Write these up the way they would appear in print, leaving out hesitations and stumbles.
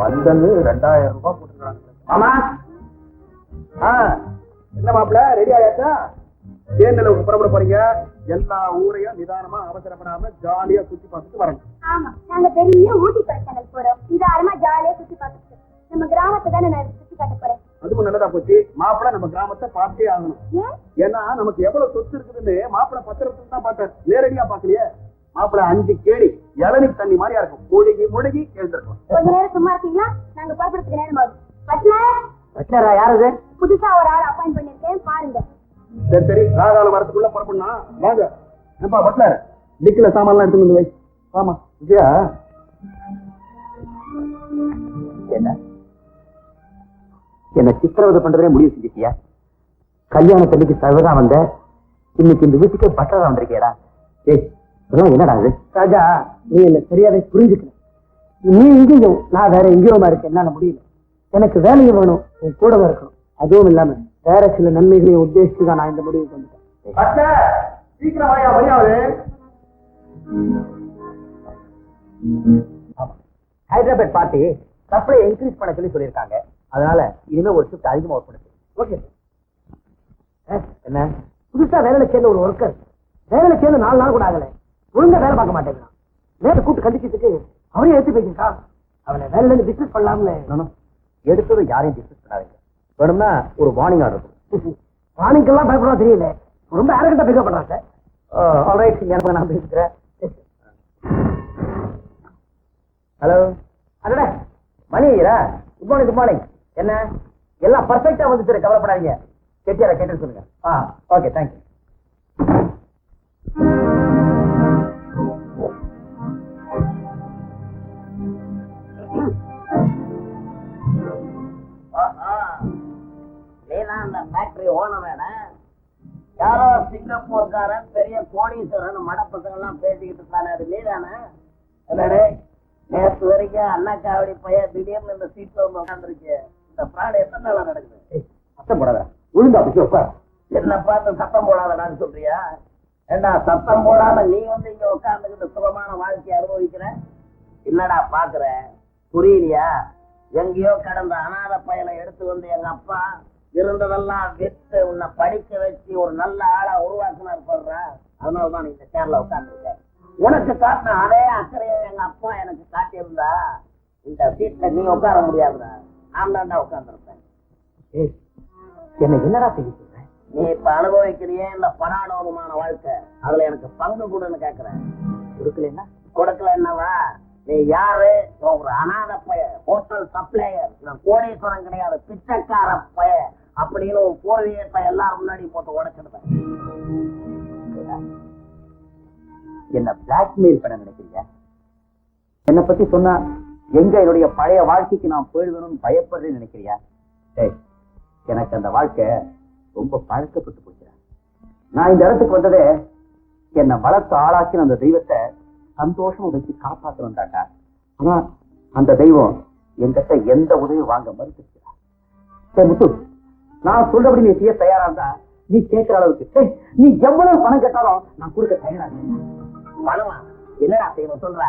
London 2000 ரூபாய் போட்டுருக்காங்க. ஆமா என்ன மாப்பிள்ள ரெடி ஆயாச்சா? தேர்தலுக்கு புறப்பட போறீங்க. எல்லா ஊரையும் நிதானமா அவசரப்படாம ஜாலியா சுத்தி பார்த்துட்டு வரணும். ஆமா, நாங்க பெரிய ஊட்டி கொடைக்கானல் போறோம். நிதானமா ஜாலியா சுத்தி பார்த்துட்டு நம்ம கிராமத்தை தானே நான் சுத்தி காட்ட போறேன். அதுவும் நல்லதா போச்சு. மாப்பிள்ள நம்ம கிராமத்தை பார்த்தே ஆகணும். ஏன்னா நமக்கு எவ்வளவு சொத்து இருக்குதுன்னு மாப்பிள்ள பத்திரத்துல தான் பார்த்தாரு, நேரடியா பாக்கலையே. மாப்பிள்ள 5 கேடி இளநீ தண்ணி மாதிரியா இருக்கும். முழுகி முழுகி எழுந்திருக்கலாம். கொஞ்ச நேரம் சும்மா இருக்கீங்களா? நாங்க புறப்படுறதுக்கு நேரம் ஆகுது. பட்லர் யாரு? புதுசா ஒரு ஆள் அப்பாயிண்ட் பண்ணிருக்கேன், பாருங்க. சரி சரி, ராகால வரதுக்குள்ள புறப்படணும். வாங்க. ஏப்பா பட்லர், டிக்கில சாமான்லாம் எடுத்து வந்து வை. ஆமா விஜயா. என்ன சித்திரவதை பண்றதே முடிவு செஞ்சிட்டியா? கல்யாணத்தன்னைக்கு சர்வதா வந்த, இன்னைக்கு இந்த வீட்டுக்கு பட்டரா வந்திருக்கேடா. ஏய் இதெல்லாம் என்னடா இது? ராஜா, நீ என்ன சரியாவே புரிஞ்சுக்கணும். நீ இங்கேயும் நான் வேற எங்கேயோமா இருக்கேன். என்னால முடியல. எனக்கு வேலையும் வேணும், உன் கூட இருக்கணும். அதுவும் இல்லாம வேற சில நன்மைகளையும் உத்தேசித்து தான் நான் இந்த முடிவுக்கு வந்துட்டேன். ஹைதராபாத் பார்ட்டி சப்ளை இன்க்ரீஸ் பண்ண சொல்லியிருக்காங்க. அதனால இனிமே ஒரு ஷிஃப்ட் அதிகமா ஒர்க் பண்ணுது. ஓகே. என்ன புதுசா வேலையில சேர்ந்த ஒரு ஒர்க்கர் வேலையில சேர்ந்து 4 நாள் கூட ஆகல, ஒழுங்கா வேலை பார்க்க மாட்டேங்கிறான். நேற்று கூப்பிட்டு கண்டிச்சதுக்கு அவரையும் எடுத்து போயிருக்கா. அவனை வேலையில இருந்து பிசினஸ் பண்ணலாம்னு. எடுத்தது யாரையும் பிசினஸ் பண்ணாதீங்க. வேணும்னா ஒரு வார்னிங் ஆர்டர் இருக்கும். வார்னிங்கெல்லாம் பயப்படா தெரியல, ரொம்ப அரகண்டா பிக்கப் பண்றாங்க. ஆல்ரைட், எனக்கு நான் பேசுகிறேன். ஹலோ அடடா மணிரா, குட் மார்னிங். Good morning. என்ன எல்லாம் பர்ஃபெக்டா வந்து சரி, கவலைப்படாதீங்க. கேட்டியாரா? கேட்டு சொல்லுங்க. Okay, thank you. அந்த ஃபேக்டரி ஓனர் யாரோ சிங்கப்பூர்காரன் பெரிய கோடீஸ்வரன் மட பசங்க எல்லாம் பேசிக்கிட்டு இருக்கானே, அது நீதானே? நேற்று வரைக்கும் அண்ணா காவடி பையன் திடீர்னு இந்த சீட்ல வந்து உட்காந்துருக்கு. இந்த பிராடு எத்தனை நாளா நடக்குது? சத்தம் போடாத, ஒழுங்கா பேசுவா. என்ன பார்த்து சத்தம் போடாதடான்னு சொல்றியா? ஏண்டா சத்தம் போடாம நீ வந்து இங்க உட்காந்துக்கிட்டு சுகமான வாழ்க்கையை அனுபவிக்கிற? என்னடா பாக்குற, புரியலையா? எங்கேயோ கடந்த அநாத பயலை எடுத்து வந்து எங்க அப்பா இருந்ததெல்லாம் வித்து உன்னை படிக்க வச்சு ஒரு நல்ல ஆளா உருவாக்குனார் போடுற. அதனாலதான் நீ இந்த சேர்ல உட்காந்துருக்க. உனக்கு காட்டின அதே அக்கறையை எங்க அப்பா எனக்கு காட்டியிருந்தா இந்த சீட்ல நீ உட்கார முடியாதுடா. நான் தான்டா உட்கார்ந்துருப்பேன். என்ன என்னடா செய்ய சொல்ற? நீ இப்ப அனுபவிக்கிறியே இந்த படாடோகமான வாழ்க்கை, அதுல எனக்கு பங்கு கூடன்னு கேக்குறேன். கொடுக்கலன்னா? கொடுக்கல என்னவா? நீ யாரு? ஒரு அநாத பய, ஹோட்டல் சப்ளையர். நான் கோடீஸ்வரன் கிடையாது, பிச்சைக்கார பய அப்படின்னு ஒரு போர்வீகத்தை எல்லாரும் முன்னாடி போட்டு உடைச்சிடுவேன். என்ன பிளாக்மெயில் பண்ண நினைக்கிறீங்க? என்னை பத்தி சொன்னா எங்க என்னுடைய பழைய வாழ்க்கைக்கு நான் போயிடுவேணும்னு பயப்படுறேன்னு நினைக்கிறியா? எனக்கு அந்த வாழ்க்கை ரொம்ப பழக்கப்பட்டு போச்சு. நான் இந்த இடத்துக்கு வந்ததே என்னை வளர்த்து ஆளாக்கி அந்த தெய்வத்தை சந்தோஷமா வச்சு காப்பாற்ற வந்தாட்டா. ஆனா அந்த தெய்வம் என்கிட்ட எந்த உதவியும் வாங்க மறுத்துருக்கிறா. சரி முத்து, நான் சொல்றபடி நீ செய்ய தயாரா இருந்தா நீ கேட்கிற அளவுக்கு நீ எவ்வளவு பணம் கேட்டாலும் நான் கொடுக்க தயாரா இருக்கேன். பணமா? என்னடா செய்யணும் சொல்ற?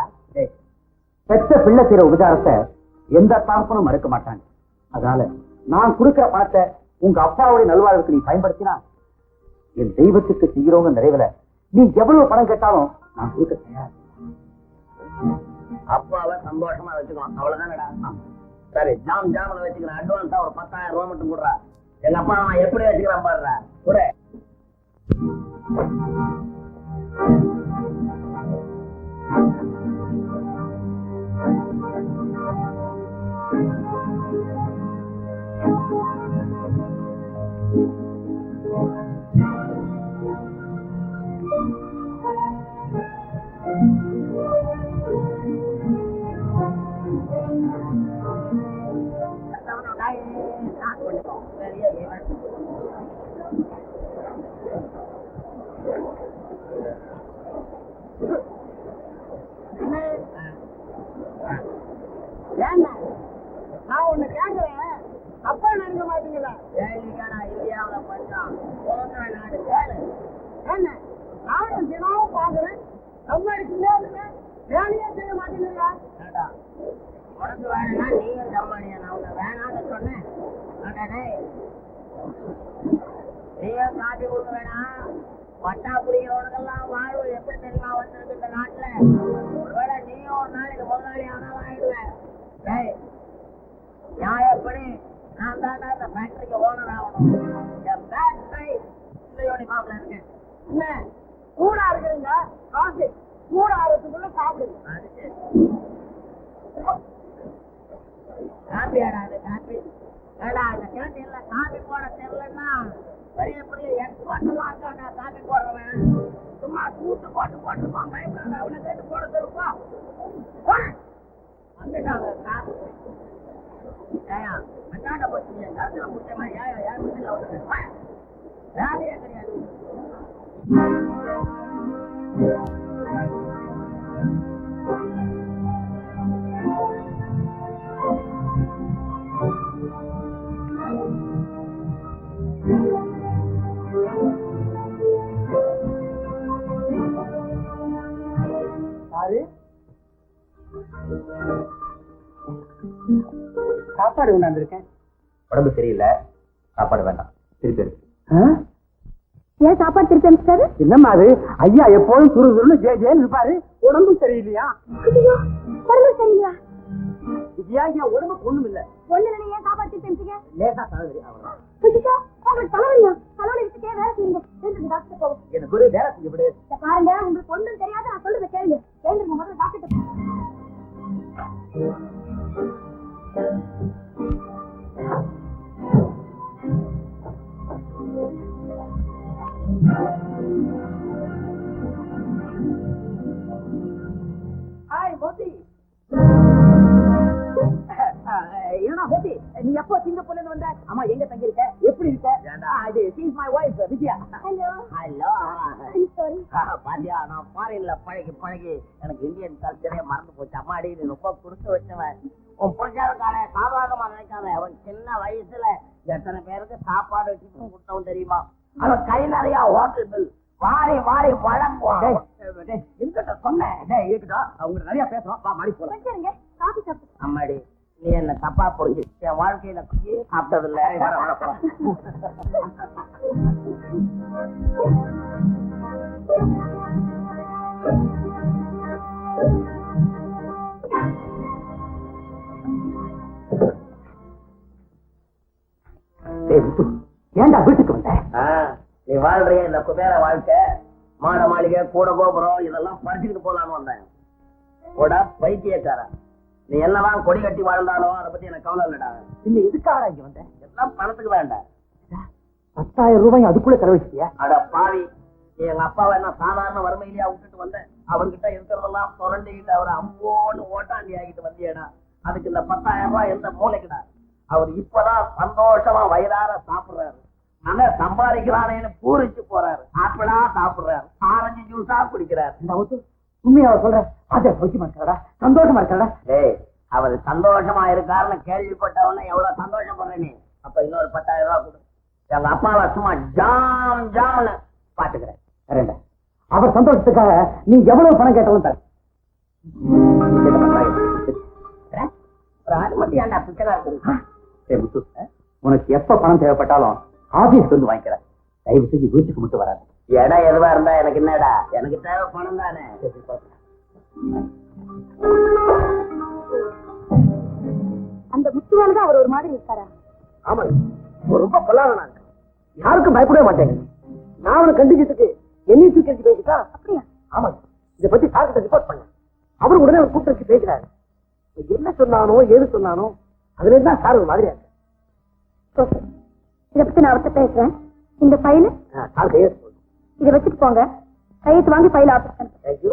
பெற்ற பிள்ளை செய்யற உபச்சாரத்தை எந்த தாப்பனும் மறுக்க மாட்டாங்க. அதனால நான் கொடுக்கிற பணத்தை உங்க அப்பாவுடைய நல்வாழ்வுக்கு நீ பயன்படுத்தினா என் தெய்வத்துக்கு செய்யறவங்க நிறைவுல நீ எவ்வளவு பணம் கேட்டாலும் நான் கொடுக்க தயாரா. அப்பாவை சந்தோஷமா வச்சுக்கணும், அவ்வளவுதானடா. சரி, ஜாம்ல வச்சுக்கிறேன். அட்வான்ஸா ஒரு 10,000 ரூபாய் மட்டும் கொடுறா. எங்க அப்பா நான் எப்படி வச்சுக்கிறான் பாடுறா கூட. நான் ஒண்ணு கேக்குறேன், அப்பா நினைக்க மாட்டீங்களா? இந்தியாவில பஞ்சம் நாடு கேளு. என்ன நானும் தினமும் பாக்குறேன், சம்பாதிச்சுட்டே இருக்கேன், வேலையே செய்ய மாட்டீங்களா? உனக்கு வேணும்னா நீயும் ஜம்மானியா நான் உன்னை வேணான்னு சொன்னேன். நீயும் காட்டி கொடுக்க வேணாம். பட்டா புடிக்கிறவனுக்கெல்லாம் வாழ்வு எப்படி தெரியுமா வந்திருக்கு இந்த நாட்டுல. ஒருவேளை நீயும் ஒரு நாளைக்கு முதலாளி ஆனாலும் ஆயிடுவேன். நியாயப்படி நான் தான் இந்த ஃபேக்டரிக்கு ஓனர் ஆகணும். என் பேக் சைட் இந்த யூனிஃபார்ம்ல இருக்கு. என்ன கூடா இருக்குதுங்க காசு கூட ஆகிறதுக்குள்ள சாப்பிடுங்க. காப்பி ஆடாது காப்பி ஏடா இந்த கேட்டீங்கல்ல காப்பி போட தெரியலன்னா பெரிய பெரிய எக்ஸ்பர்ட்லாம் இருக்காங்க காப்பி போடுறவன். சும்மா கூட்டு போட்டுருப்பான் பயப்படாத அவனை கேட்டு போட தெரியுமா வந்துட்டாங்க காப்பி. ஏயா அண்ணாண்ட போச்சு கருத்துல முடிச்ச மாதிரி ஏன் ஏன் மிஷின்ல வந்து வேலையே கிடையாது. சாப்பாடு கொண்டாந்துருக்கேன். உடம்பு சரியில்லை, சாப்பாடு வேண்டாம், திருப்பி இருக்கு. ஏன் சாப்பாடு திருப்பி அனுப்பிச்சாரு? என்னம்மா அது? ஐயா எப்போதும் சுறு சுருன்னு ஜேன்னு இருப்பாரு, உடம்பு சரியில்லையா? உடம்பு சரியில்லையா? ஏன் உடம்பு ஒண்ணும் இல்ல. ஒண்ணு ஏன் சாப்பாடு திருப்பி அனுப்பிச்சீங்க? லேசா தலைவலி அவ்வளவுதான். உங்களுக்கு தலைவலியா? தலைவலி விட்டுட்டே வேலை செய்யுங்க. டாக்டர் போகும். எனக்கு ஒரு வேலை செய்ய விடு. பாருங்க உங்களுக்கு ஒண்ணும் தெரியாது, நான் சொல்றதை கேளுங்க. கேளுங்க முதல்ல டாக்டர். ஹாய் மோதி. ஏன்னா மோதி நீ எப்போ சிங்கப்பூர்ல இருந்து வந்த? அம்மா எங்க தங்கி இருக்க? எப்படி இருக்க? இது she is my wife Vijaya. Hello hello. Sorry. பாத்தியா நான் ஃபாரின்ல பழகி எனக்கு இந்தியன் கல்ச்சரே மறந்து போச்சு. அம்மாடி நீ ரொம்ப குடுத்து வச்சவன். உன் புரிஞ்சாருக்கான சாதாரணமா நினைக்காத. அவன் சின்ன வயசுல எத்தனை பேருக்கு சாப்பாடு வச்சுட்டு கொடுத்தவன் தெரியுமா? அவன் கை நிறைய ஹோட்டல் பில் வாரி வாரி வழங்குவான். என்கிட்ட சொன்னேன் அவங்க நிறைய பேசுறோம், வா மாடி போலாம். கொஞ்சம் காபி சாப்பிட்டு. அம்மாடி நீ என்ன தப்பா புரிஞ்சு என் வாழ்க்கையில சாப்பிட்டது இல்ல. ஏன்டா வீட்டுக்கு வந்த? நீ வாழ்றிய இந்த குபேர வாழ்க்கை, மாட மாளிகை கூட கோபுரம் இதெல்லாம் பறிச்சுக்கிட்டு போலான்னு வந்தேன். கூட பைத்தியக்காரன். நீ என்னதான் கொடி கட்டி வாழ்ந்தாலும் அதை பத்தி எனக்கு கவலை இல்லடா. இன்னும் எதுக்காக இங்க வந்த? எல்லாம் பணத்துக்கு வேண்டாம். 10,000 ரூபாய் அதுக்குள்ள செலவழிச்சியா? அட பாவி, நீ எங்க அப்பாவை என்ன சாதாரண வறுமையிலேயே விட்டுட்டு வந்தேன். அவர்கிட்ட இருக்கிறதெல்லாம் புரண்டிக்கிட்டு அவர் அம்போன்னு ஓட்டாண்டி ஆகிட்டு வந்தியடா. அதுக்கு இந்த 10,000 ரூபாய் எந்த மூளைக்குடா? அவர் இப்பதான் சந்தோஷமா வயிறார சாப்பிடுறாரு. நல்லா சம்பாதிக்கிறானேன்னு பூரிச்சு போறாரு. ஆப்பிளா சாப்பிடுறாரு, ஆரஞ்சு ஜூஸா குடிக்கிறாரு. உண்மையா சொல்றேன், அதை சௌக்கியமா இருக்காடா, சந்தோஷமா இருக்காடா? டேய், அவர் சந்தோஷமா இருக்காருன்னு கேள்விப்பட்டவன எவ்வளவு சந்தோஷப்படுற நீ. அப்ப இன்னொரு 10,000 ரூபாய் கொடு. எங்க அப்பாவை சும்மா ஜாம் ஜாம்னு பாத்துக்கிறேன். சரிண்டா, அவர் சந்தோஷத்துக்காக நீ எவ்வளவு பணம் கேட்டாலும் தர. ஒரு ஆறுமட்டி ஆண்டா பிச்சைக்கா இருக்கு. உனக்கு எப்ப பணம் தேவைப்பட்டாலும் ஆபீஸ்க்கு வந்து வாங்கிக்கிறேன். தயவு செஞ்சு வீட்டுக்கு மட்டும் வராது. இடம் எதுவா இருந்தா எனக்கு என்னடா, எனக்கு தேவை பணம் தானே. அந்த முத்துவாலதான் அவர் ஒரு மாதிரி இருக்காரா? ஆமாங்க, ரொம்ப பொல்லாதனா இருக்கு. யாருக்கும் பயப்படவே மாட்டேங்க. நான் அவனை கண்டிச்சதுக்கு என்னையும் தூக்கி எடுத்து பேசிட்டா. அப்படியா? ஆமாங்க, இதை பத்தி சார்கிட்ட ரிப்போர்ட் பண்ண. அவர் உடனே ஒரு கூப்பிட்டு வச்சு பேசுறாரு. என்ன சொன்னானோ ஏது சொன்னானோ அதுல இருந்தா சார் ஒரு மாதிரியா இருக்கு. இதை பத்தி நான் அவர்கிட்ட பேசுறேன். இந்த ஃபைலு சார் கையை இதை வச்சுட்டு போங்க. கையெழுத்து வாங்கி ஃபைல் ஆஃபீஸ். தேங்க்யூ.